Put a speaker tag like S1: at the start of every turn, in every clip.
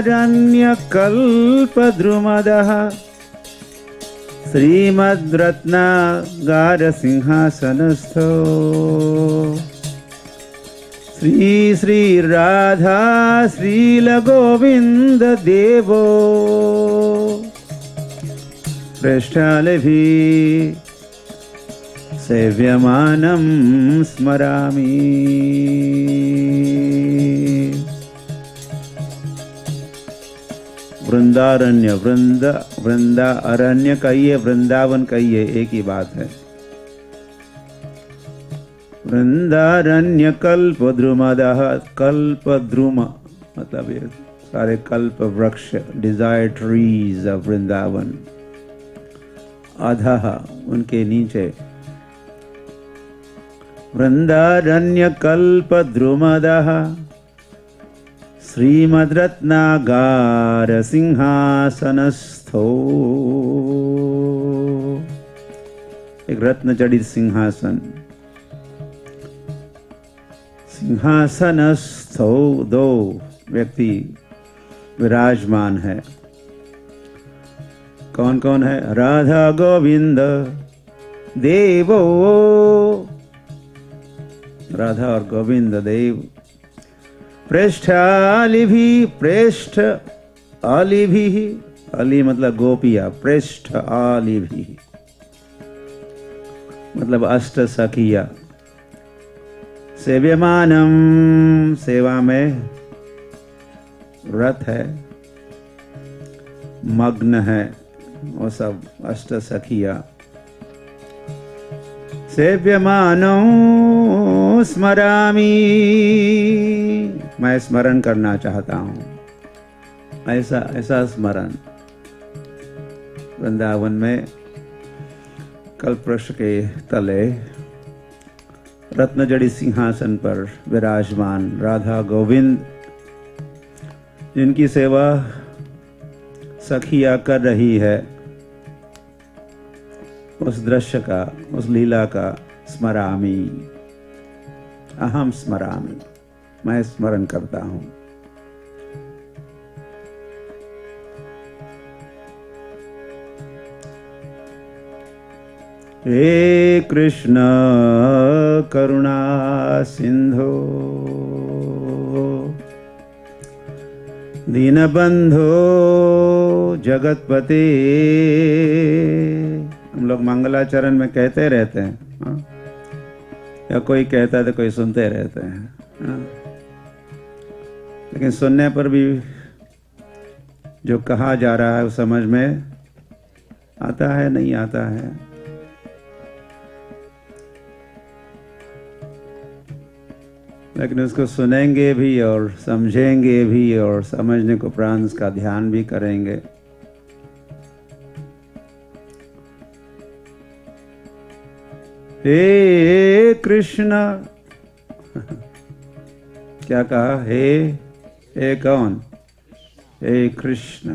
S1: वृन्दारण्यकल्पद्रुमदः श्रीमद्रत्नागारसिंहासनस्थो श्री श्री राधा श्रीलगोविन्द देवो पृष्ठालभिः सेव्यमानं स्मरामि। वृंदारण्य, वृंदा अरण्य कहिए, वृंदावन कहिए, एक ही बात है। वृंदारण्य कल्पद्रुमदः, कल्पद्रुम मतलब ये सारे कल्प वृक्ष, डिजायर ट्रीज ऑफ वृंदावन। अधः उनके नीचे वृंदारण्य कल्पद्रुमदः श्रीमद्रत्नागार सिंहासनस्थो, एक रत्न जड़ित सिंहासन, सिंहासनस्थो दो व्यक्ति विराजमान है। कौन कौन है? राधा गोविंद देवो, राधा और गोविंद देव। पृष्ठालिभि, पृष्ठ आलिभि, अली मतलब गोपिया, पृष्ठ आलिभि मतलब अष्ट सखिया। सेव्यमानम, सेवा में रत है, मग्न है, वो सब अष्ट सखिया। सेव्यमानो स्मरामि, मैं स्मरण करना चाहता हूँ। ऐसा ऐसा स्मरण वृंदावन में कल्पवृक्ष के तले रत्नजड़ी सिंहासन पर विराजमान राधा गोविंद, जिनकी सेवा सखिया कर रही है, उस दृश्य का, उस लीला का स्मरामि, अहम स्मरामि, मैं स्मरण करता हूं। हे कृष्ण करुणा सिंधो दीनबंधो जगतपते। हम लोग मंगलाचरण में कहते रहते हैं, हाँ? या कोई कहता है तो कोई सुनते रहते हैं, हाँ? लेकिन सुनने पर भी जो कहा जा रहा है वो समझ में आता है नहीं आता है। लेकिन उसको सुनेंगे भी और समझेंगे भी और समझने को प्राण का ध्यान भी करेंगे। हे कृष्ण क्या कहा? हे कौन? हे कृष्ण।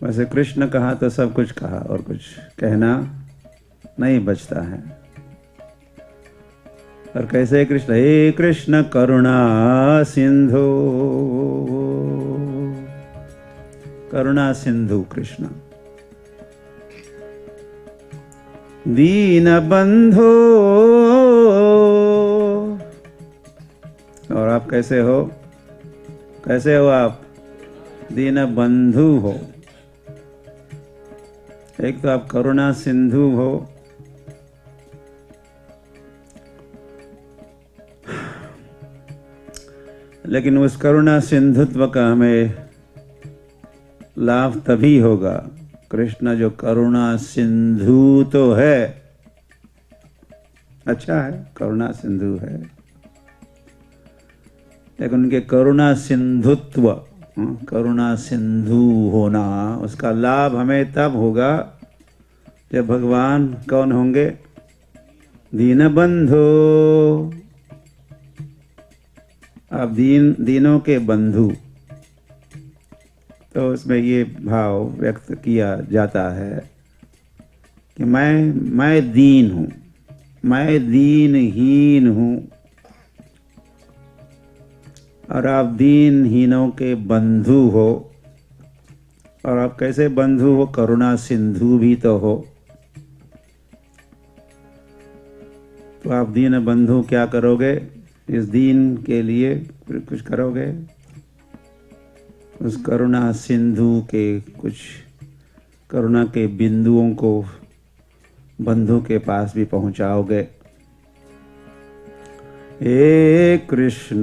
S1: वैसे कृष्ण कहा तो सब कुछ कहा और कुछ कहना नहीं बचता है। और कैसे कृष्ण? हे कृष्ण करुणा सिंधु, करुणा सिंधु कृष्ण। दीन बंधो, और आप कैसे हो? कैसे हो आप? दीन बंधु हो। एक तो आप करुणा सिंधु हो, लेकिन उस करुणा सिंधुत्व का हमें लाभ तभी होगा, कृष्ण जो करुणा सिंधु तो है, अच्छा है, करुणा सिंधु है, लेकिन उनके करुणा सिंधुत्व, करुणा सिंधु होना, उसका लाभ हमें तब होगा जब भगवान कौन होंगे? दीनबंधो। आप दीनों के बंधु, तो उसमें ये भाव व्यक्त किया जाता है कि मैं दीन हूँ, मैं दीनहीन हूँ, और आप दीनहीनों के बंधु हो। और आप कैसे बंधु हो? करुणा सिंधु भी तो हो। तो आप दीन बंधु क्या करोगे? इस दीन के लिए कुछ करोगे? उस करुणा सिंधु के कुछ करुणा के बिंदुओं को बंधु के पास भी पहुंचाओगे। हे कृष्ण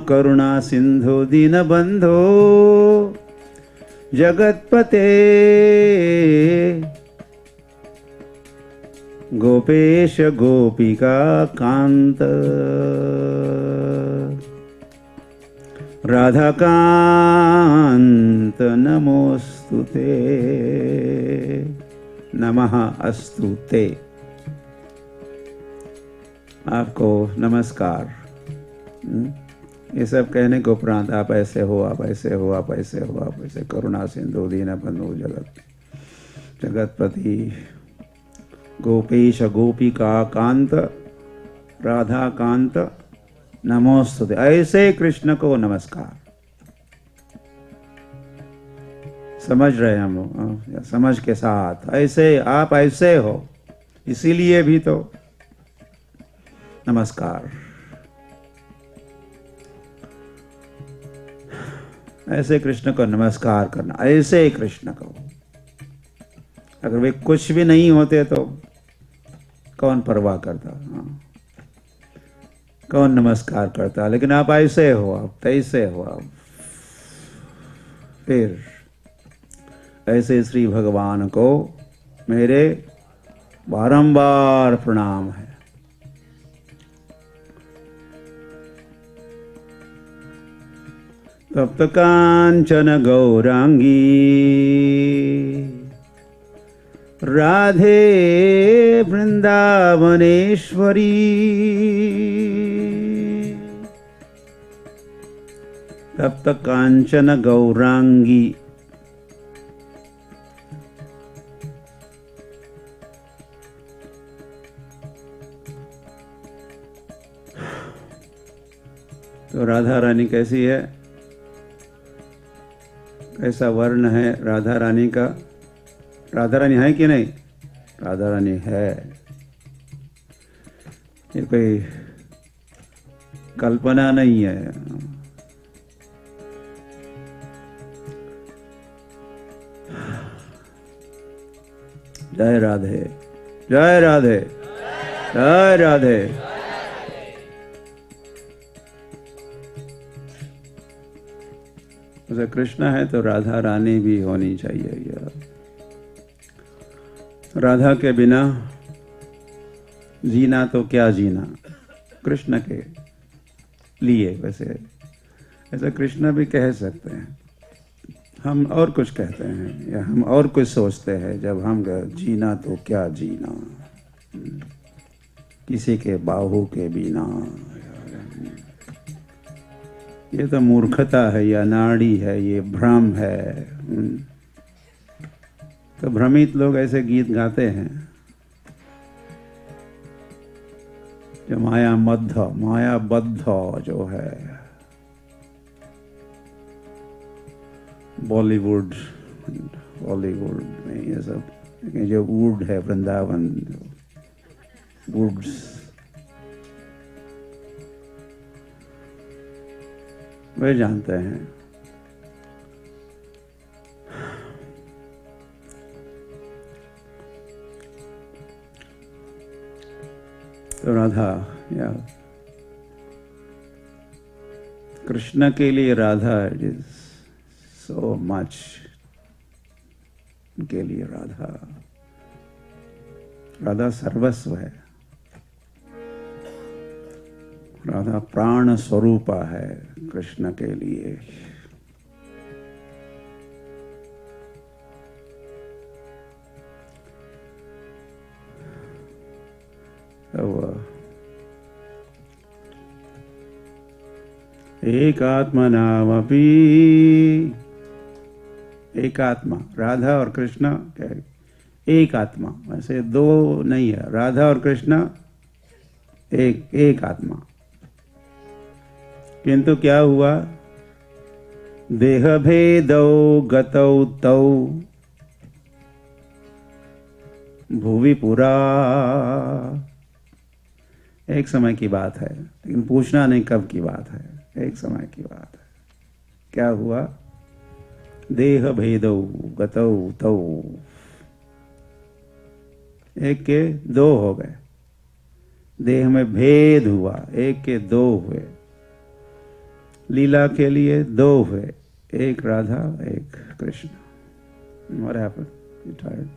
S1: करुणा सिंधु दीन बंधो जगतपते गोपेश गोपिका कांत राधा कांत नमोस्तुते नमः अस्तुते। आपको नमस्कार। ये सब कहने को उपरांत आप ऐसे हो, आप ऐसे हो, आप ऐसे हो, आप ऐसे। करुणा सिंधु दीन बंधु जगतपति गोपेश गोपिका कांत राधा कांत नमोस्तुते। ऐसे कृष्ण को नमस्कार। समझ रहे हम लोग? समझ के साथ ऐसे, आप ऐसे हो, इसीलिए भी तो नमस्कार। ऐसे कृष्ण को नमस्कार करना, ऐसे कृष्ण को। अगर वे कुछ भी नहीं होते तो कौन परवाह करता? कौन नमस्कार करता? लेकिन आप ऐसे हो, आप तैसे हो, आप फिर ऐसे श्री भगवान को मेरे बारंबार प्रणाम है। तप्त कांचन गौरांगी राधे वृंदावनेश्वरी तप्त कांचन गौरांगी। तो राधा रानी कैसी है? कैसा वर्ण है राधा रानी का? राधा रानी है कि नहीं? राधा रानी है। ये कोई कल्पना नहीं है। जय राधे, जय राधे, जय राधे। जैसे कृष्ण है तो राधा रानी भी होनी चाहिए यार। राधा के बिना जीना तो क्या जीना, कृष्ण के लिए। वैसे ऐसा कृष्ण भी कह सकते हैं, हम और कुछ कहते हैं या हम और कुछ सोचते हैं जब हम जीना तो क्या जीना, किसी के बाहु के बिना। ये तो मूर्खता है या नाड़ी है, ये भ्रम है। तो भ्रमित लोग ऐसे गीत गाते हैं जो मायाबद्ध जो है बॉलीवुड में ये सब, जो वुड है वृंदावन वुड्स, वे जानते हैं। तो राधा या कृष्ण के लिए Radha it is so much. के लिए राधा सर्वस्व है। राधा प्राण स्वरूप है कृष्ण के लिए। एक आत्मनामपि, एक आत्मा राधा और कृष्ण क्या है? एक आत्मा, वैसे दो नहीं है। राधा और कृष्ण एक आत्मा। किंतु क्या हुआ? देह भेदौ गतौ तौ भुवि पुरा। एक समय की बात है, लेकिन पूछना नहीं कब की बात है, एक समय की बात है। क्या हुआ? देह भेदौ गतौ तौ, एक के दो हो गए, देह में भेद हुआ, एक के दो हुए, लीला के लिए दो हुए, एक राधा एक Krishna. What happened? You tired?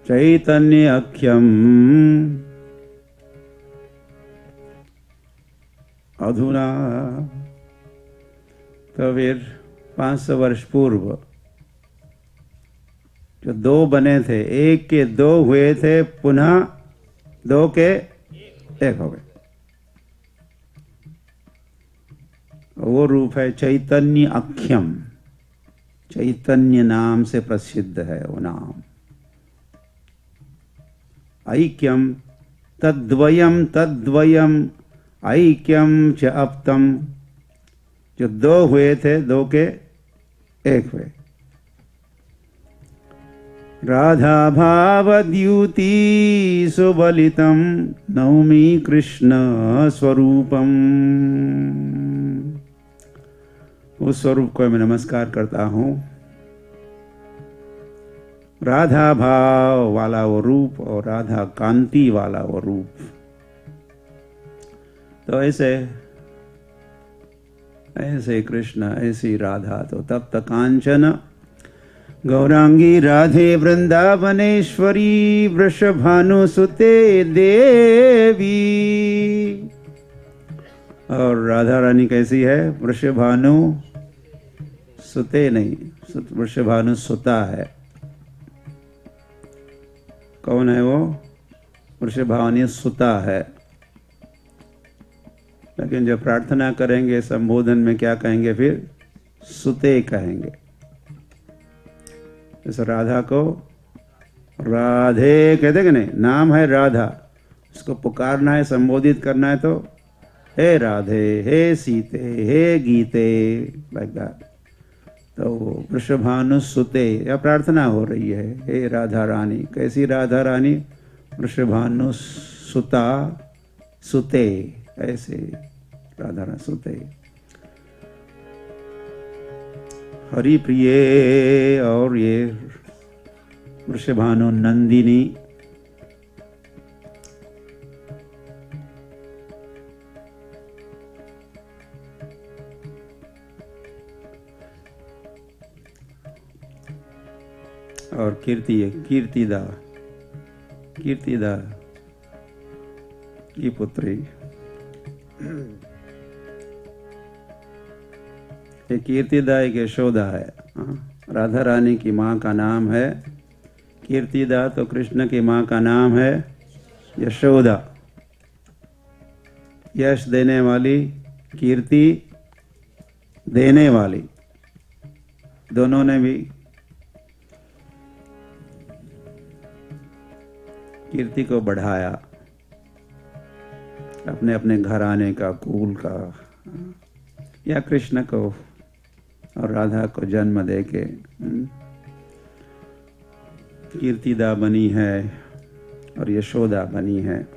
S1: चैतन्य अख्यम अधुना। तो फिर 500 वर्ष पूर्व जो दो बने थे, एक के दो हुए थे, पुनः दो के एक हो गए। वो रूप है चैतन्य अख्यम। चैतन्य नाम से प्रसिद्ध है वो नाम। ऐक्यम तद्वयम तद्वयम ऐक्यम च अप्तम। जो दो हुए थे, दो के एक हुए। राधा भाव द्युति सुबलितम नौमी कृष्ण स्वरूपम। उस स्वरूप को मैं नमस्कार करता हूं। राधा भाव वाला वो रूप और राधा कांति वाला वो रूप। तो ऐसे कृष्ण, ऐसी राधा, तो तप्त कांचन गौरांगी राधे वृंदावनेश्वरी वृषभानुसुते देवी। और राधा रानी कैसी है? वृषभानु सुते नहीं, वृषभानु सुता है। कौन है वो? वृषभानु सुता है। लेकिन जब प्रार्थना करेंगे संबोधन में क्या कहेंगे? फिर सुते कहेंगे। इस राधा को राधे कहते कि नहीं? नाम है राधा, उसको पुकारना है, संबोधित करना है तो हे राधे, हे सीते, हे गीते, लाइक दैट। तो वृषभानुसुते या प्रार्थना हो रही है, हे राधा रानी। कैसी राधा रानी? वृषभानुसुता सुते, ऐसे राधा रानी सुते। हरि प्रिय। और ये वृषभानु नंदिनी। और कीर्तिदा की पुत्री। ये कीर्तिदा एक यशोदा है। राधा रानी की माँ का नाम है कीर्तिदा, तो कृष्ण की माँ का नाम है यशोदा। यश देने वाली, कीर्ति देने वाली, दोनों ने भी कीर्ति को बढ़ाया, अपने अपने घराने का, कुल का, या कृष्ण को और राधा को जन्म देके कीर्तिदा बनी है और यशोदा बनी है।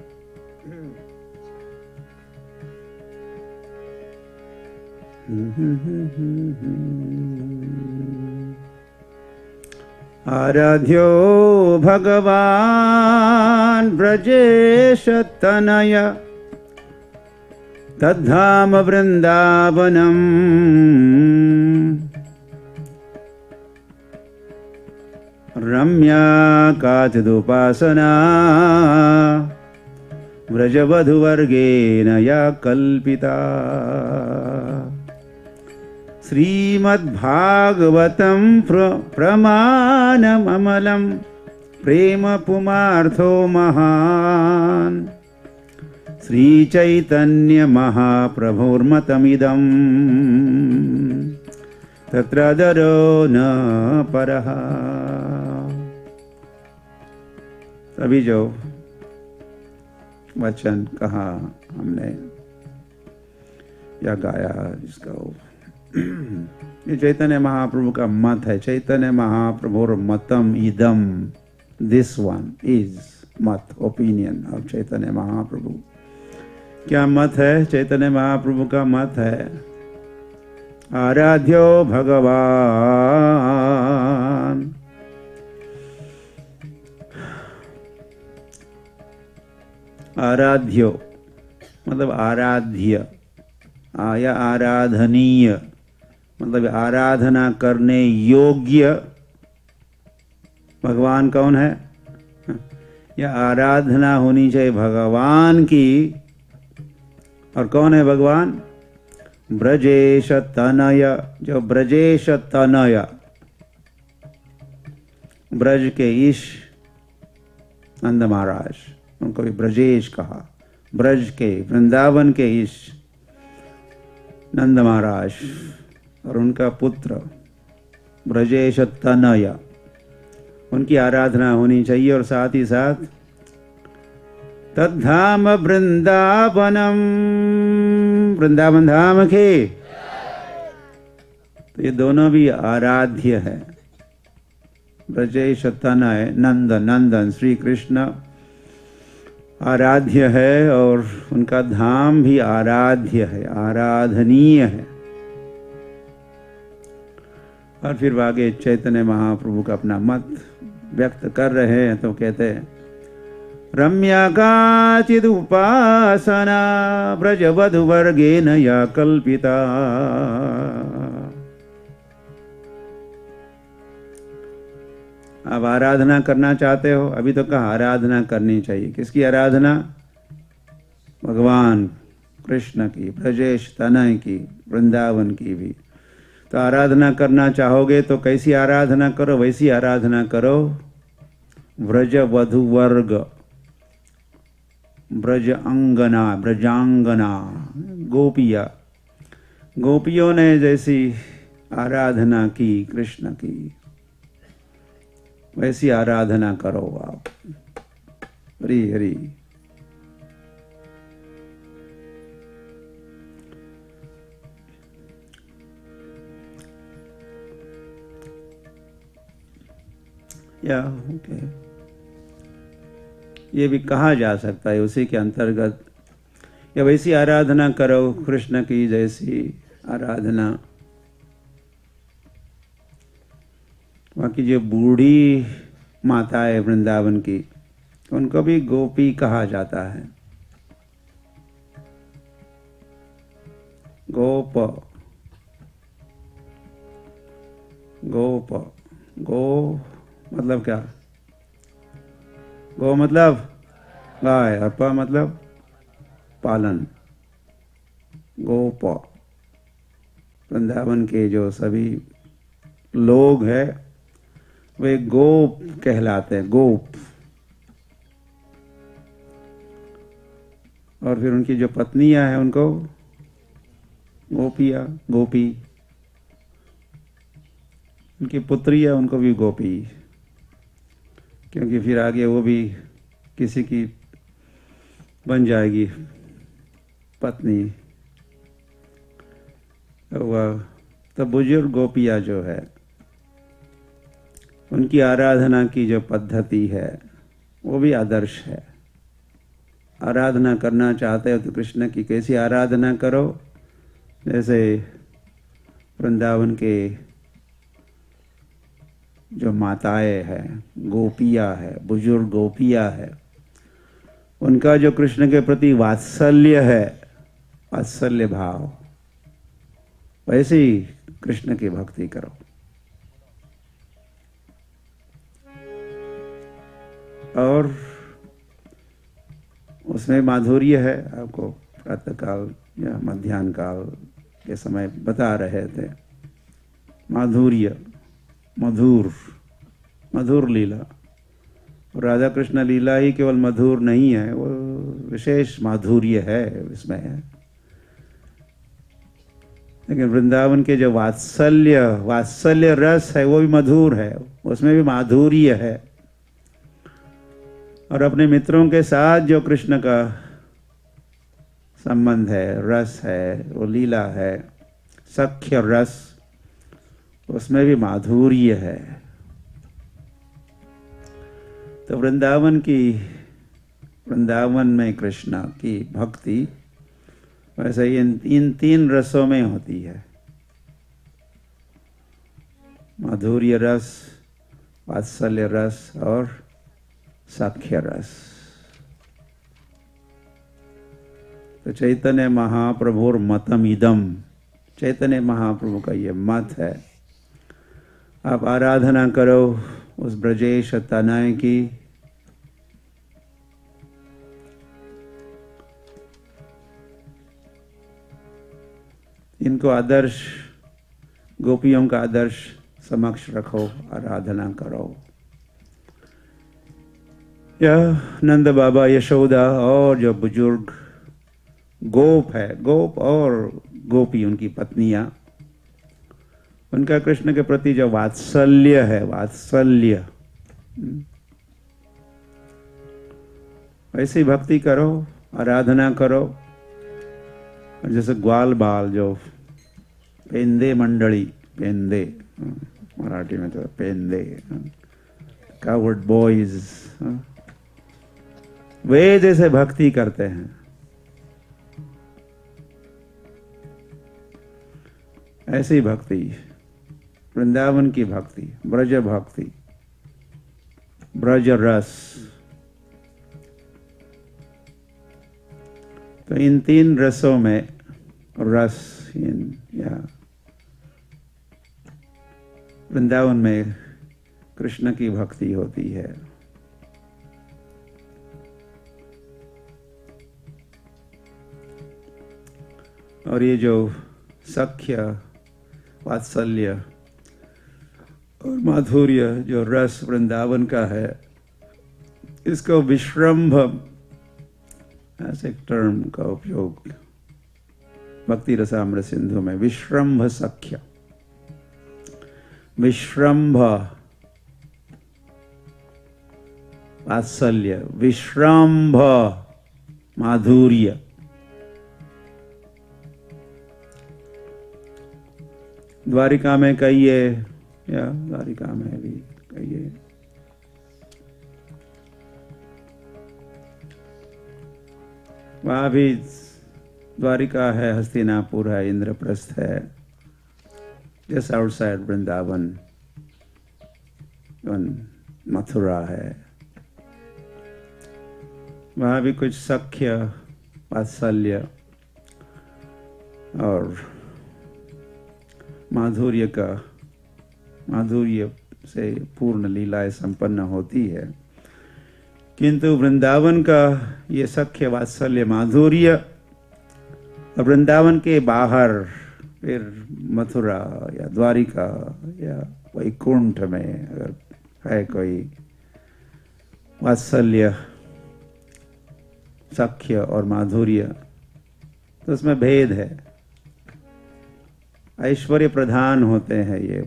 S1: आराध्यो भगवान ब्रजेश तनय तद्धाम वृंदावनम। रम्या काचिदुपासना व्रजवधुवर्गेण या कल्पिता। श्रीमद्भागवतं प्रमाणममलं प्रेम पुमार्थो महान्। श्रीचैतन्य महाप्रभुर्मतमिदम् तत्रादरो न परः। तभी जो वचन कहा हमने या गाया जिसका ये चैतन्य महाप्रभु का मत है। चैतन्य महाप्रभु मतम इदम, दिस वन इज मत, ओपिनियन ऑफ चैतन्य महाप्रभु। क्या मत है? चैतन्य महाप्रभु का मत है आराध्यो भगवान। आराध्यो मतलब आराध्य, या आराधनीय मतलब आराधना करने योग्य भगवान कौन है? या आराधना होनी चाहिए भगवान की। और कौन है भगवान? ब्रजेश तनय, जो ब्रजेश तनय, ब्रज के ईश नंद महाराज, उनको भी ब्रजेश कहा। ब्रज के, वृंदावन के ईश नंद महाराज और उनका पुत्र ब्रजेश तनय, उनकी आराधना होनी चाहिए। और साथ ही साथ तद्धाम वृंदावनम, वृंदावन धाम के, तो ये दोनों भी आराध्य है। ब्रजेश तनय, नंद, नंदन श्री कृष्ण आराध्य है और उनका धाम भी आराध्य है, आराधनीय है। और फिर आगे चैतन्य महाप्रभु का अपना मत व्यक्त कर रहे हैं तो कहते हैं रम्या काचिद उपासना ब्रजवधु वर्गेन या कल्पिता। अब आराधना करना चाहते हो, अभी तो कहा आराधना करनी चाहिए। किसकी आराधना? भगवान कृष्ण की, ब्रजेश तनय की, वृंदावन की भी। तो आराधना करना चाहोगे तो कैसी आराधना करो? वैसी आराधना करो ब्रज वधु वर्ग, ब्रज अंगना, ब्रजांगना, गोपिया, गोपियों ने जैसी आराधना की कृष्ण की, वैसी आराधना करो आप। हरि हरि। या ओके, ये भी कहा जा सकता है उसी के अंतर्गत, या वैसी आराधना करो कृष्ण की जैसी आराधना। बाकी जो बूढ़ी माता है वृंदावन की, उनको भी गोपी कहा जाता है। गोप, गोप, गो मतलब क्या? गो मतलब गाय और प मतलब पालन। गोप, वृंदावन के जो सभी लोग हैं वे गोप कहलाते हैं, गोप। और फिर उनकी जो पत्नियां हैं उनको गोपिया, गोपी। उनकी पुत्रियां उनको भी गोपी, क्योंकि फिर आगे वो भी किसी की बन जाएगी पत्नी। वह तो बुजुर्ग गोपिया जो है उनकी आराधना की जो पद्धति है वो भी आदर्श है। आराधना करना चाहते हो तो कृष्ण की कैसी आराधना करो? जैसे वृंदावन के जो माताएं हैं, गोपिया है, बुजुर्ग गोपिया है, उनका जो कृष्ण के प्रति वात्सल्य है, वात्सल्य भाव, वैसे ही कृष्ण की भक्ति करो। और उसमें माधुर्य है। आपको प्रातःकाल या मध्याह्न काल के समय बता रहे थे, माधुर्य, मधुर, मधुर लीला। राधा कृष्ण लीला ही केवल मधुर नहीं है, वो विशेष माधुर्य है इसमें है। लेकिन वृंदावन के जो वात्सल्य रस है वो भी मधुर है, उसमें भी माधुर्य है। और अपने मित्रों के साथ जो कृष्ण का संबंध है, रस है, वो लीला है, सख्य रस, उसमें भी माधुर्य है। तो वृंदावन में कृष्ण की भक्ति वैसे ही इन तीन रसों में होती है, माधुर्य रस, वात्सल्य रस और सख्य रस। तो चैतन्य महाप्रभुर मतम इदम, चैतन्य महाप्रभु का ये मत है। आप आराधना करो उस ब्रजेश तनय की, इनको आदर्श, गोपियों का आदर्श समक्ष रखो, आराधना करो। यह नंद बाबा, यशोदा और जो बुजुर्ग गोप है, गोप और गोपी उनकी पत्नियां, उनका कृष्ण के प्रति जो वात्सल्य है, वात्सल्य, ऐसी भक्ति करो, आराधना करो। जैसे ग्वाल बाल जो पेंदे मंडली, पेंदे मराठी में तो पेंदे, कावर्ड बॉयज, वे जैसे भक्ति करते हैं, ऐसी भक्ति, वृंदावन की भक्ति, ब्रज भक्ति, ब्रज रस। तो इन तीन रसों में या वृंदावन में कृष्ण की भक्ति होती है। और ये जो सख्य, वात्सल्य और माधुर्य जो रस वृंदावन का है, इसको विश्रम्भ ऐसे टर्म का उपयोग भक्ति रसामृत सिंधु में, विश्रम्भ सख्य, विश्रम्भ वात्सल्य, विश्रम्भ माधुर्य। द्वारिका में कहिए या द्वारिका में भी कहिए, वहां भी द्वारिका है, हस्तिनापुर है, इंद्रप्रस्थ है, जस्ट आउटसाइड वृंदावन, मथुरा है। वहां भी कुछ सख्य, वात्सल्य और माधुर्य से पूर्ण लीलाएं संपन्न होती है। किंतु वृंदावन का ये सख्य, वात्सल्य, माधुर्य वृंदावन के बाहर, फिर मथुरा या द्वारिका या वैकुंठ में अगर है कोई वात्सल्य, सख्य और माधुर्य, तो उसमें भेद है, ऐश्वर्य प्रधान होते हैं। ये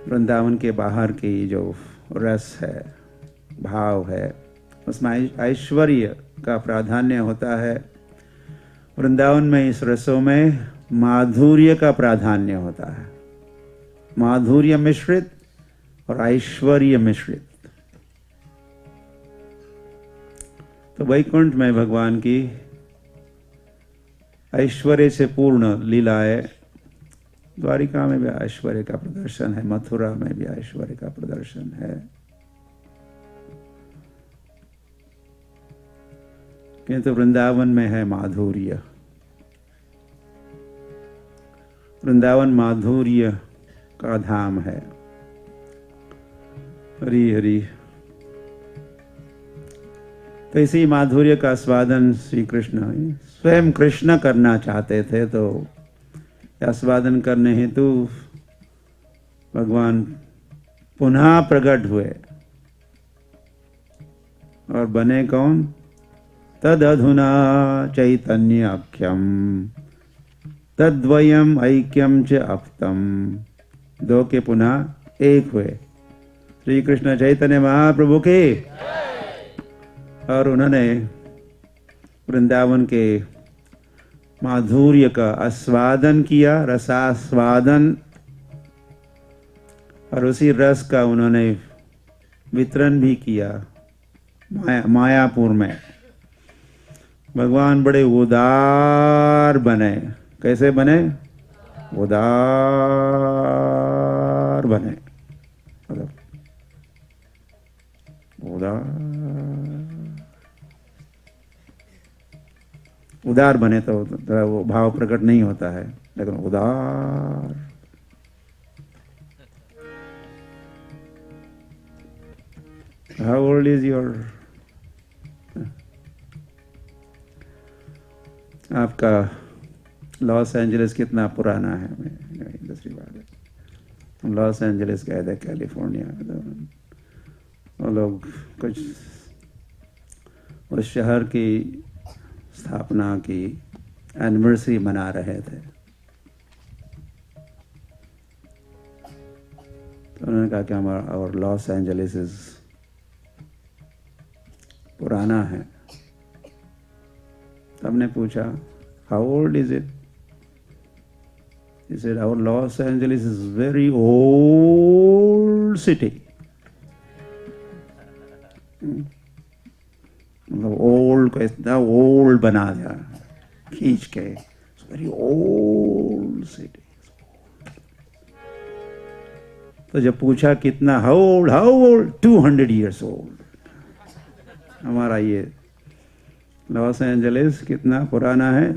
S1: वृंदावन के बाहर की जो रस है, भाव है, उसमें ऐश्वर्य का प्राधान्य होता है। वृंदावन में इस रसों में माधुर्य का प्राधान्य होता है, माधुर्य मिश्रित और ऐश्वर्य मिश्रित। तो वैकुंठ में भगवान की ऐश्वर्य से पूर्ण लीलाएं, द्वारिका में भी ऐश्वर्य का प्रदर्शन है, मथुरा में भी ऐश्वर्य का प्रदर्शन है, किंतु वृंदावन में है माधुर्य। वृंदावन माधुर्य का धाम है। हरि हरि। तो इसी माधुर्य का आस्वादन श्री कृष्ण स्वयं कृष्ण करना चाहते थे, तो आस्वादन करने हेतु भगवान पुनः प्रकट हुए और बने कौन? तदधुना चैतन्याख्यम तद्वयम ऐक्यम च अप्तम। दो के पुनः एक हुए। श्री कृष्ण चैतन्य महाप्रभु के। और उन्होंने वृंदावन के माधुर्य का आस्वादन किया, रसास्वादन, और उसी रस का उन्होंने वितरण भी किया मायापुर में। भगवान बड़े उदार बने। कैसे बने? उदार बने। उदार उदार बने तो वो भाव प्रकट नहीं होता है, लेकिन उदार। How old is your? आपका लॉस एंजलिस कितना पुराना है? दूसरी बात है, हम लॉस एंजलिस गए थे कैलिफोर्निया में, तो वो लोग कुछ उस शहर की स्थापना की एनिवर्सरी मना रहे थे। तो उन्होंने कहा कि हमारा और लॉस एंजलिस इज पुराना है। तो हमने पूछा, how old is it? He said, our Los Angeles is very old city. Old को इतना ओल्ड बना दिया खींच के। Very old city. तो जब पूछा कितना, हाउ ओल्ड? 200 years old। हमारा ये लॉस एंजलिस कितना पुराना है?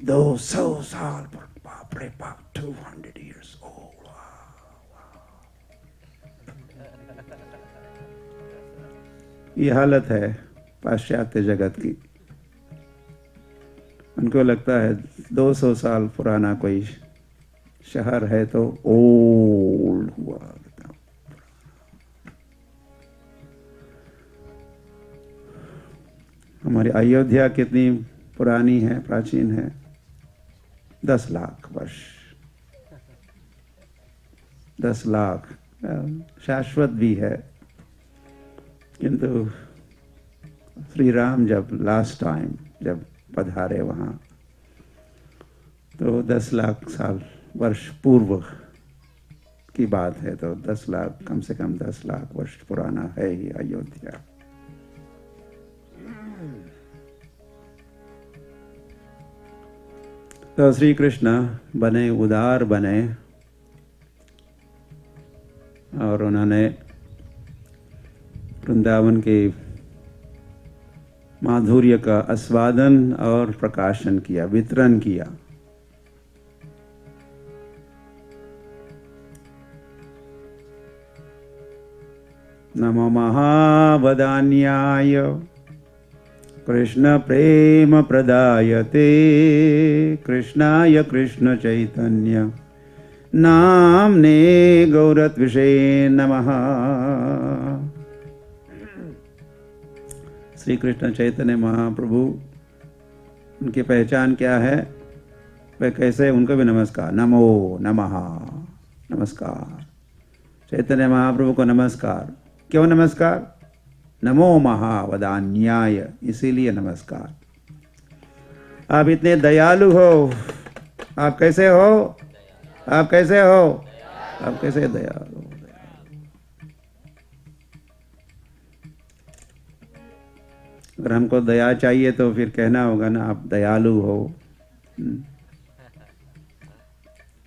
S1: 200 साल। बाप रे बाप, 200 years old। ये हालत है पाश्चात्य जगत की। उनको लगता है 200 साल पुराना कोई शहर है तो ओल्ड हुआ। हमारी अयोध्या कितनी पुरानी है, प्राचीन है? 10 लाख वर्ष। 10 लाख शाश्वत भी है, किंतु श्री राम जब लास्ट टाइम जब पधारे वहाँ, तो 10 लाख साल वर्ष पूर्व की बात है। तो 10 लाख, कम से कम 10 लाख वर्ष पुराना है ही अयोध्या। तो श्री कृष्ण बने, उदार बने, और उन्होंने वृंदावन के माधुर्य का आस्वादन और प्रकाशन किया, वितरण किया। नमो महावदान्याय कृष्ण प्रेम प्रदायते कृष्णाय कृष्ण चैतन्य नाम्ने गौरत्विषे नमः। श्री कृष्ण चैतन्य महाप्रभु, उनकी पहचान क्या है? वह कैसे? उनको भी नमस्कार। नमो नमः, नमस्कार। चैतन्य महाप्रभु को नमस्कार। क्यों नमस्कार? नमो महावदान्याय, इसीलिए नमस्कार। आप इतने दयालु हो। आप कैसे हो? आप कैसे हो? आप कैसे दयालु? अगर हमको दया चाहिए तो फिर कहना होगा ना, आप दयालु हो।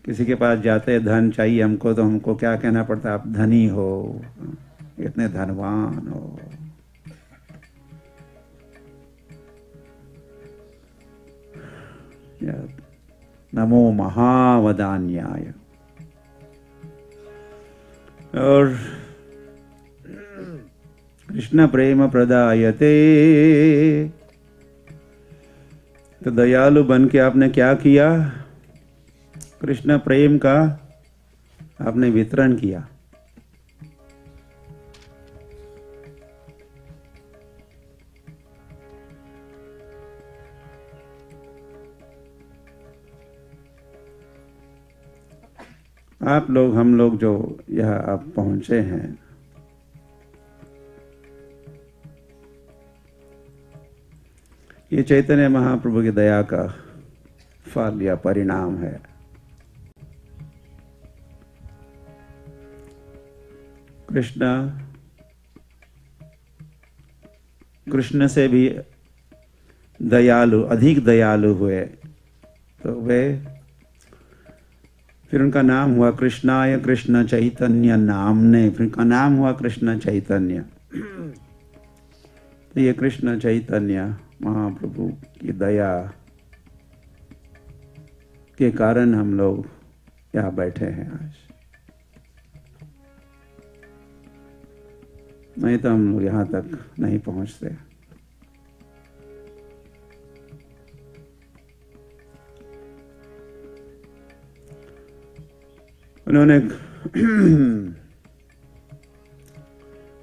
S1: किसी के पास जाते धन चाहिए हमको, तो हमको क्या कहना पड़ता है? आप धनी हो, इतने धनवान हो। नमो महावदान्याय। और कृष्ण प्रेम प्रदायते, तो दयालु बन के आपने क्या किया? कृष्ण प्रेम का आपने वितरण किया। आप लोग, हम लोग जो यह अब पहुंचे हैं, ये चैतन्य महाप्रभु की दया का फल या परिणाम है। कृष्ण से भी दयालु, अधिक दयालु हुए, तो वे फिर उनका नाम हुआ कृष्णाय कृष्ण चैतन्य नामने, फिर उनका नाम हुआ कृष्ण चैतन्य। तो ये कृष्ण चैतन्य महाप्रभु की दया के कारण हम लोग यहाँ बैठे हैं आज, नहीं तो हम लोग यहाँ तक नहीं पहुँचते। उन्होंने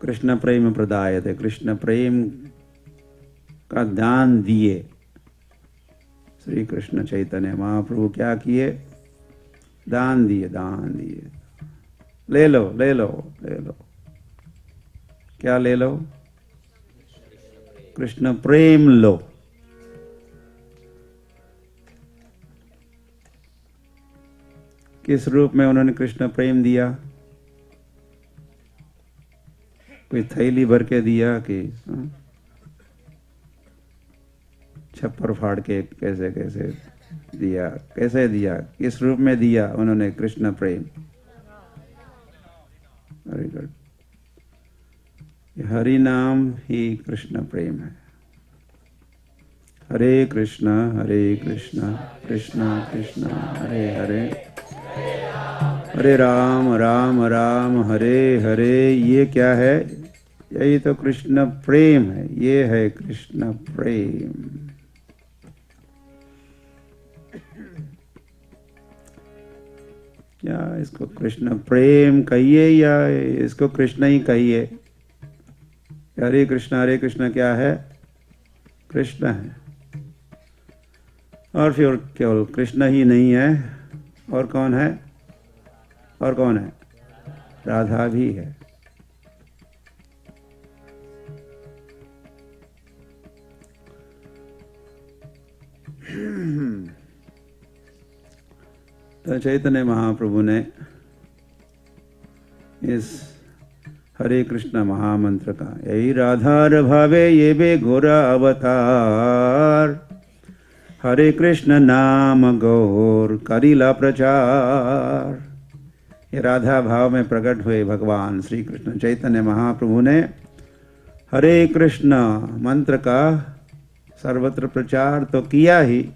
S1: कृष्ण प्रेम प्रदाय थे, कृष्ण प्रेम का दान दिए। श्री कृष्ण चैतन्य महाप्रभु क्या किए? दान दिए, दान दिए। ले लो, ले लो, ले लो। क्या ले लो? कृष्ण प्रेम लो। किस रूप में उन्होंने कृष्ण प्रेम दिया? कोई थैली भर के दिया कि छप्पर फाड़ के कैसे कैसे दिया? कैसे दिया? किस रूप में दिया उन्होंने कृष्ण प्रेम? Very good. हरि नाम ही कृष्ण प्रेम है। हरे कृष्णा कृष्ण कृष्ण हरे हरे, हरे राम राम राम हरे हरे। ये क्या है? यही तो कृष्ण प्रेम है। ये है कृष्ण प्रेम। क्या इसको कृष्ण प्रेम कहिए या इसको कृष्ण ही कहिए? हरे कृष्ण क्या है? कृष्ण है। और फिर केवल कृष्ण ही नहीं है, और कौन है? और कौन है? राधा भी है। तो चैतन्य महाप्रभु ने इस हरे कृष्ण महामंत्र का, यही राधार भावे ये बे घोरा अवतार, हरे कृष्ण नाम गौर करीला प्रचार। ये राधा भाव में प्रकट हुए भगवान श्री कृष्ण चैतन्य महाप्रभु ने हरे कृष्ण मंत्र का सर्वत्र प्रचार तो किया ही,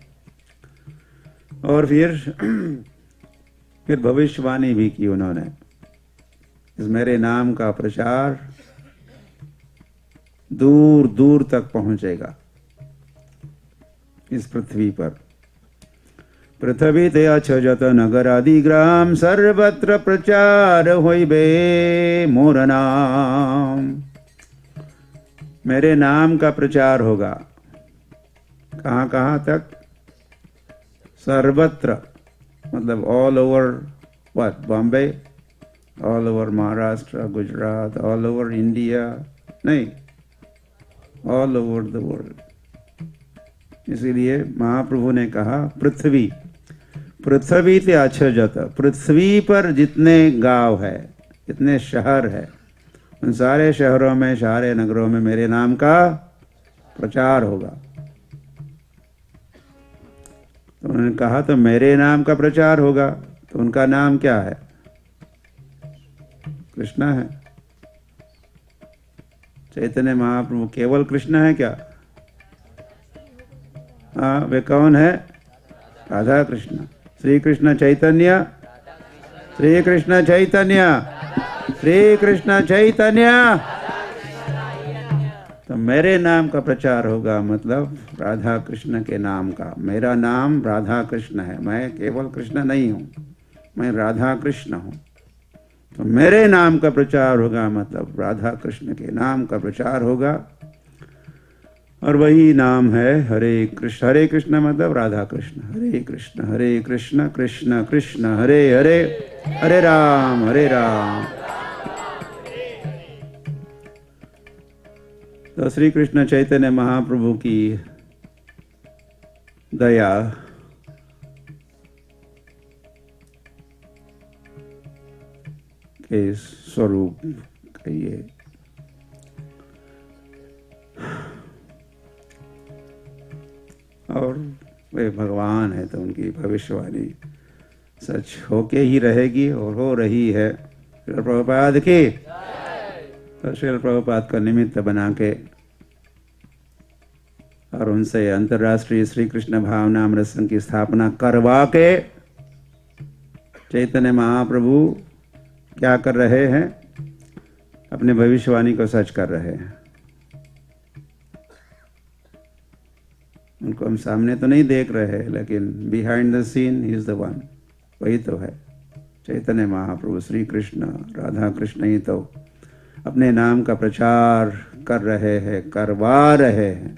S1: और फिर भविष्यवाणी भी की उन्होंने। इस मेरे नाम का प्रचार दूर दूर तक पहुंचेगा इस पृथ्वी पर। पृथ्वी ते अछजत नगर आदि ग्राम, सर्वत्र प्रचार होइबे मोर नाम। मेरे नाम का प्रचार होगा। कहाँ कहाँ तक? सर्वत्र, मतलब all over what? Bombay, all over Maharashtra, Gujarat, all over India, नहीं, ऑल ओवर द वर्ल्ड। इसीलिए महाप्रभु ने कहा पृथ्वी, पृथ्वी ते अछजत, पृथ्वी पर जितने गांव है, जितने शहर है, उन सारे शहरों में, सारे नगरों में मेरे नाम का प्रचार होगा। तो उन्होंने कहा तो मेरे नाम का प्रचार होगा, तो उनका नाम क्या है? कृष्ण है। चैतन्य महाप्रभु केवल कृष्ण है क्या? हाँ, वे कौन है? राधा कृष्ण। श्री कृष्ण चैतन्य, श्री कृष्ण चैतन्य, श्री कृष्ण चैतन्य। तो मेरे नाम का प्रचार होगा, मतलब राधा कृष्ण के नाम का। मेरा नाम राधा कृष्ण है। मैं केवल कृष्ण नहीं हूँ, मैं राधा कृष्ण हूँ। तो मेरे नाम का प्रचार होगा, मतलब राधा कृष्ण के नाम का प्रचार होगा। और वही नाम है हरे कृष्ण मतलब राधा कृष्ण, हरे कृष्ण कृष्ण कृष्ण हरे हरे, हरे राम हरे राम। तो श्री कृष्ण चैतन्य महाप्रभु की दया के स्वरूप कहिए, और वे भगवान है तो उनकी भविष्यवाणी सच होके ही रहेगी और हो रही है। श्रील प्रभुपाद की, तो श्रील प्रभुपाद को निमित्त बना के और उनसे अंतर्राष्ट्रीय श्री कृष्ण भावनामृत संघ की स्थापना करवा के चैतन्य महाप्रभु क्या कर रहे हैं, अपने भविष्यवाणी को सच कर रहे हैं। उनको हम सामने तो नहीं देख रहे हैं, लेकिन behind the scene he is the one, वही तो है चैतन्य महाप्रभु श्री कृष्ण। राधा कृष्ण ही तो अपने नाम का प्रचार कर रहे हैं, करवा रहे हैं।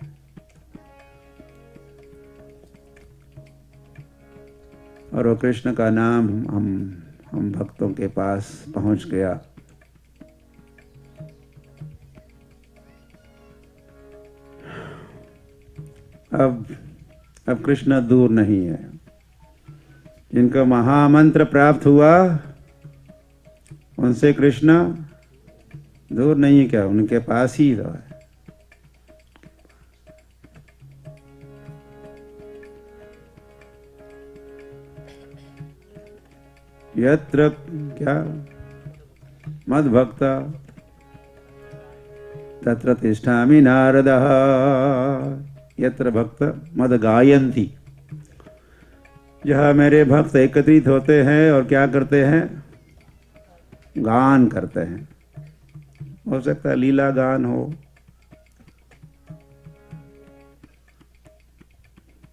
S1: और वो कृष्ण का नाम हम भक्तों के पास पहुंच गया। अब कृष्ण दूर नहीं है। जिनको महामंत्र प्राप्त हुआ उनसे कृष्ण दूर नहीं है, क्या उनके पास ही तो है। यत्र क्या मद्भक्त तत्र तिष्ठामि नारदः, यत्र भक्त मद गायन्ति। जहाँ मेरे भक्त एकत्रित होते हैं और क्या करते हैं, गान करते हैं। हो सकता है लीला गान हो,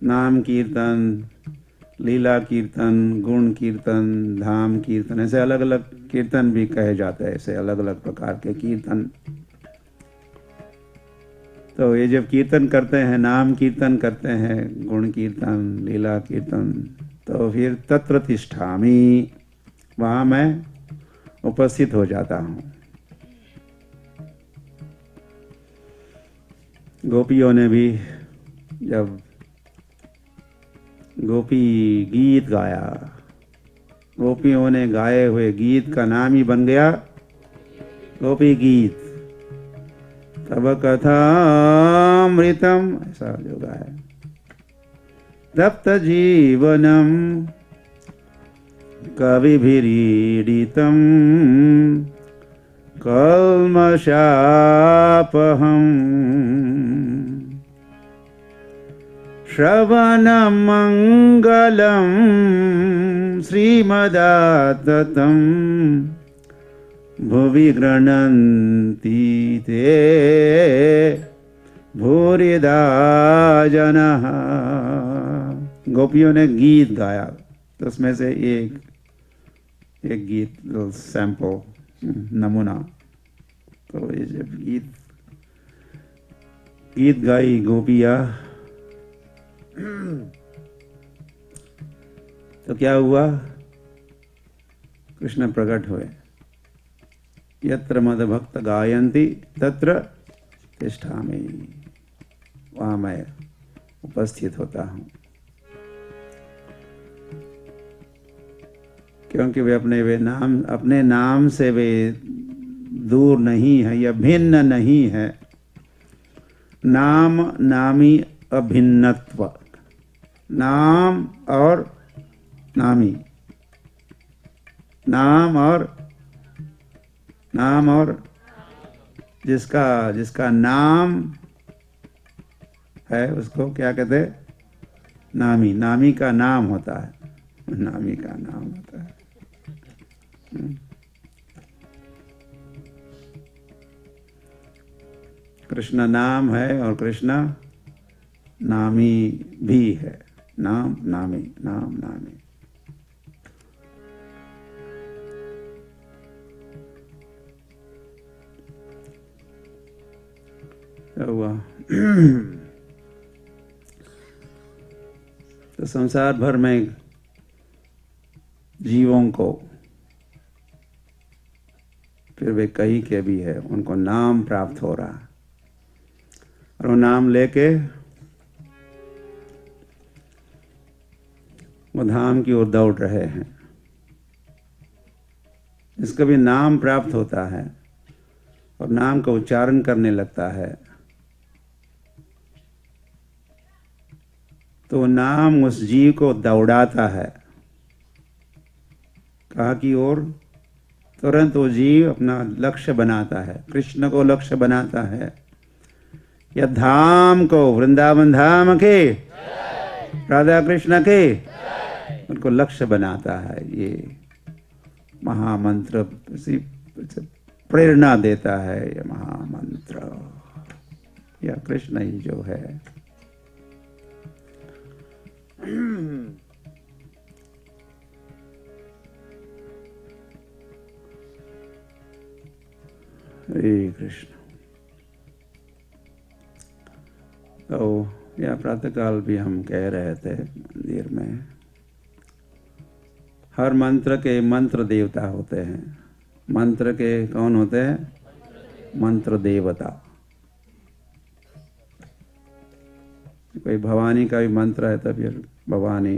S1: नाम कीर्तन, लीला कीर्तन, गुण कीर्तन, धाम कीर्तन, ऐसे अलग अलग कीर्तन भी कहे जाते हैं। ऐसे अलग अलग प्रकार के कीर्तन। तो ये जब कीर्तन करते हैं, नाम कीर्तन करते हैं, गुण कीर्तन, लीला कीर्तन, तो फिर तत्र तिष्ठामि, वहाँ मैं उपस्थित हो जाता हूँ। गोपियों ने भी जब गोपी गीत गाया, गोपियों ने गाए हुए गीत का नाम ही बन गया गोपी गीत। तब कथामृतम, ऐसा जो गाया, तप्त जीवनम कविभिरीडितम कल्मषापहम श्रवणमंगलम श्रीमदाततं भुवि गृह्णन्ति ते भूरिदा जनः। गोपियों ने गीत गाया, तो उसमें से एक गीत सैंपल नमूना। तो ये जब गीत गाई गोपियाँ, तो क्या हुआ, कृष्ण प्रकट हुए। यत्र मद भक्त गायन्ति तत्र तिष्ठामि, वहाँ मैं उपस्थित होता हूँ। क्योंकि वे अपने नाम से वे दूर नहीं है या भिन्न नहीं है। नाम नामी अभिन्नत्व, नाम और नामी, नाम और जिसका नाम है उसको क्या कहते हैं, नामी। नामी का नाम होता है, नामी का नाम होता है। कृष्ण नाम है और कृष्ण नामी भी है। नाम नामी, नाम नामी। तो तो संसार भर में जीवों को, फिर वे कहीं के भी है, उनको नाम प्राप्त हो रहा, और वो नाम लेके वो धाम की ओर दौड़ रहे हैं। जिसका भी नाम प्राप्त होता है और नाम का उच्चारण करने लगता है, तो नाम उस जीव को दौड़ाता है कहाँ की ओर। तुरंत वो जीव अपना लक्ष्य बनाता है, कृष्ण को लक्ष्य बनाता है, या धाम को, वृंदावन धाम के, राधा कृष्ण के, उनको लक्ष्य बनाता है। ये महामंत्र प्रेरणा देता है। ये महामंत्र या कृष्ण ही जो है। हरे कृष्ण। तो यह प्रातःकाल भी हम कह रहे थे मंदिर में, हर मंत्र के मंत्र देवता होते हैं। मंत्र के कौन होते हैं? मंत्र देवता। कोई भवानी का भी मंत्र है तो फिर भवानी,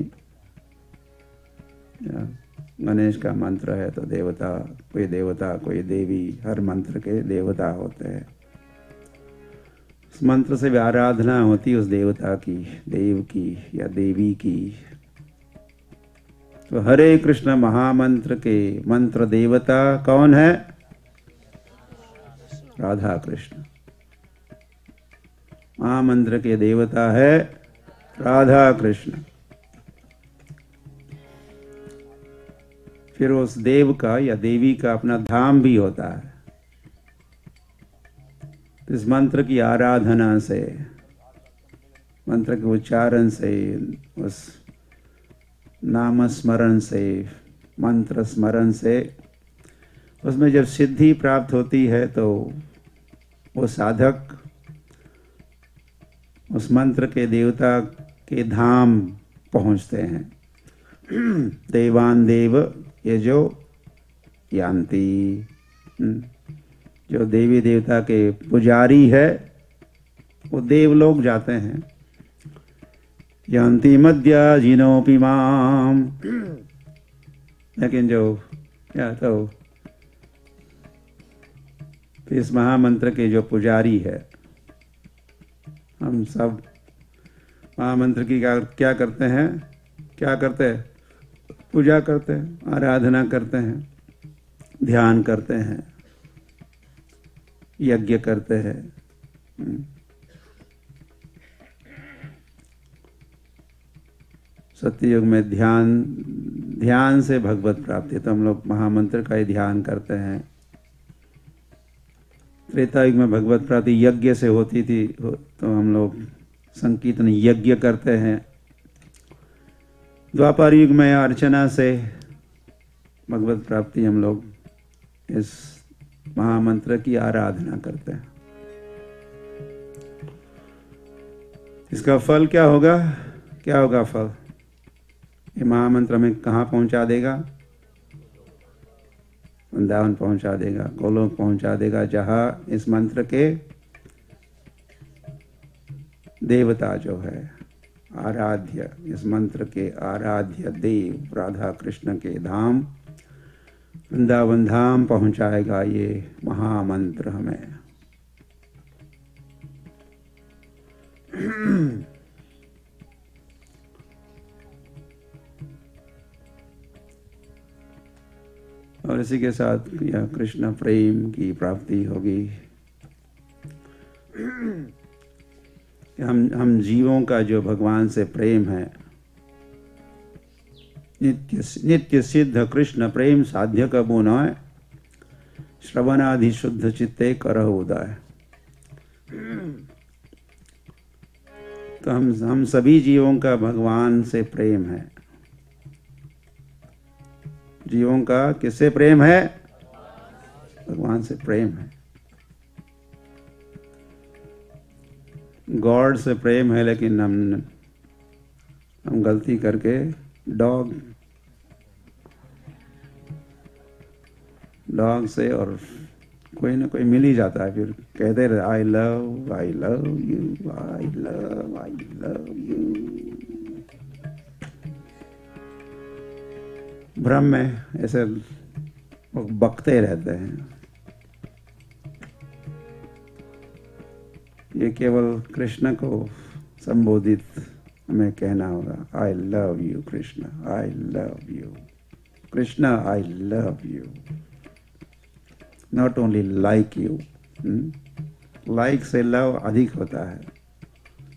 S1: या गणेश का मंत्र है तो देवता, कोई देवी, हर मंत्र के देवता होते हैं। उस मंत्र से भी आराधना होती उस देवता की, देव की या देवी की। तो हरे कृष्ण महामंत्र के मंत्र देवता कौन है? राधा कृष्ण। महामंत्र के देवता है राधा कृष्ण। फिर उस देव का या देवी का अपना धाम भी होता है। तो इस मंत्र की आराधना से, मंत्र के उच्चारण से, उस नाम स्मरण से, मंत्र स्मरण से, उसमें जब सिद्धि प्राप्त होती है तो वो साधक उस मंत्र के देवता के धाम पहुंचते हैं। देवान देव ये जो यान्ति, जो देवी देवता के पुजारी है वो देवलोक जाते हैं। यान्ति मध्य जिनोपि माम। लेकिन जो या तो इस महामंत्र के जो पुजारी है, हम सब महामंत्र की क्या करते हैं? क्या करते हैं? पूजा करते हैं, आराधना करते हैं, ध्यान करते हैं, यज्ञ करते हैं। सत्ययुग में ध्यान से भगवत प्राप्ति, तो हम लोग महामंत्र का ही ध्यान करते हैं। त्रेता युग में भगवत प्राप्ति यज्ञ से होती थी, तो हम लोग संकीर्तन यज्ञ करते हैं। द्वापर युग में अर्चना से भगवत प्राप्ति, हम लोग इस महामंत्र की आराधना करते हैं। इसका फल क्या होगा? क्या होगा फल? ये महामंत्र हमें कहाँ पहुंचा देगा? वृंदावन पहुंचा देगा, गोलोक पहुंचा देगा, जहाँ इस मंत्र के देवता जो है आराध्य, इस मंत्र के आराध्य देव राधा कृष्ण के धाम, वृंदावन धाम पहुंचाएगा ये महामंत्र हमें। और इसी के साथ यह कृष्ण प्रेम की प्राप्ति होगी। हम जीवों का जो भगवान से प्रेम है, नित्य सिद्ध कृष्ण प्रेम साध्य कबू न, श्रवणादि शुद्ध चित्ते करह उदय। तो हम सभी जीवों का भगवान से प्रेम है। जीवों का किससे प्रेम है? भगवान से प्रेम है। गॉड से प्रेम है, लेकिन हम हम गलती करके डॉग से और कोई ना कोई मिल ही जाता है, फिर कहते रहे I love you, I love you. भ्रम में ऐसे बकते रहते हैं। ये केवल कृष्ण को संबोधित हमें कहना होगा, I love you Krishna, I love you Krishna, I love you. Not only like you. Like से लव अधिक होता है।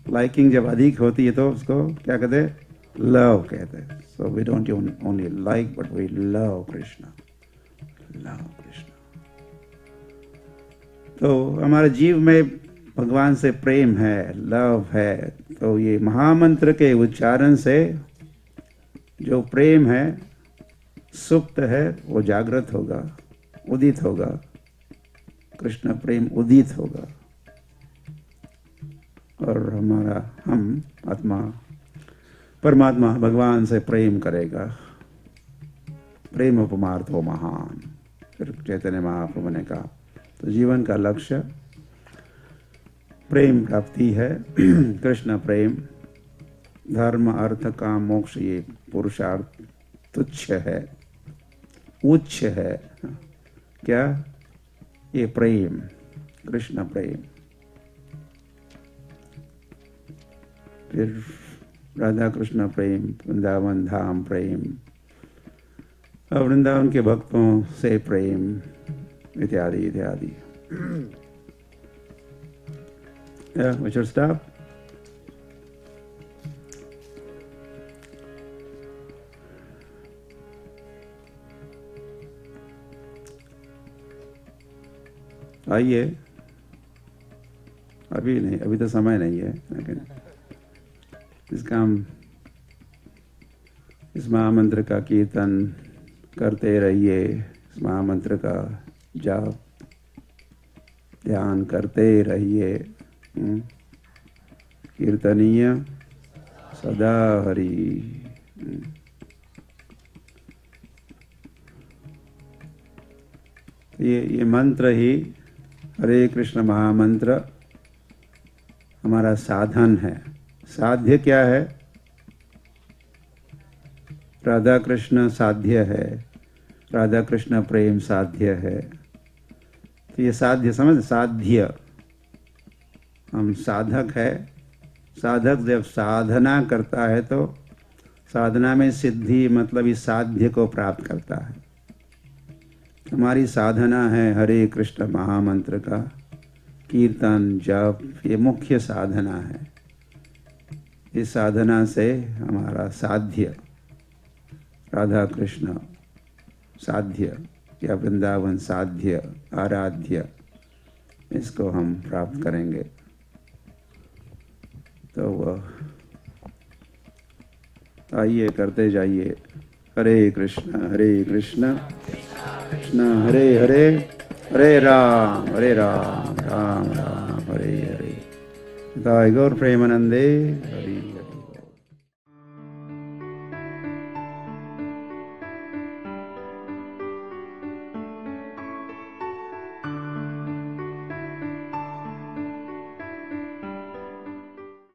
S1: लाइकिंग जब अधिक होती है तो उसको क्या कहते हैं? लव कहते हैं। So we don't only like but we love Krishna, love Krishna. तो हमारे जीव में भगवान से प्रेम है, लव है, तो ये महामंत्र के उच्चारण से जो प्रेम है, सुप्त है, वो जागृत होगा, उदित होगा। कृष्ण प्रेम उदित होगा और हम आत्मा परमात्मा भगवान से प्रेम करेगा। प्रेम उपमार्थो महान, फिर चैतन्य महाप्रभु ने कहा। तो जीवन का लक्ष्य प्रेम प्राप्ति है। कृष्ण प्रेम, धर्म अर्थ काम मोक्ष, ये पुरुषार्थ तुच्छ है, उच्च है। क्या? ये प्रेम, कृष्ण प्रेम। फिर राधा कृष्ण प्रेम, वृंदावन धाम प्रेम, और वृंदावन के भक्तों से प्रेम, इत्यादि इत्यादि। Yeah, we should stop. आइए, अभी नहीं, अभी तो समय नहीं है, लेकिन इस महामंत्र का कीर्तन करते रहिए, इस महामंत्र का जाप ध्यान करते रहिए। कीर्तनीय सदा हरि। ये मंत्र ही, हरे कृष्ण महामंत्र हमारा साधन है। साध्य क्या है? राधा कृष्ण साध्य है, राधा कृष्ण प्रेम साध्य है। तो ये साध्य समझ, साध्य हम साधक है। साधक जब साधना करता है तो साधना में सिद्धि मतलब इस साध्य को प्राप्त करता है। हमारी साधना है हरे कृष्ण महामंत्र का कीर्तन जप, ये मुख्य साधना है। इस साधना से हमारा साध्य, राधा कृष्ण साध्य या वृंदावन साध्य, आराध्य, इसको हम प्राप्त करेंगे। तो आइए करते जाइए, हरे कृष्ण कृष्ण हरे हरे, हरे राम राम राम हरे हरे। गौर प्रेमानंदे हरि।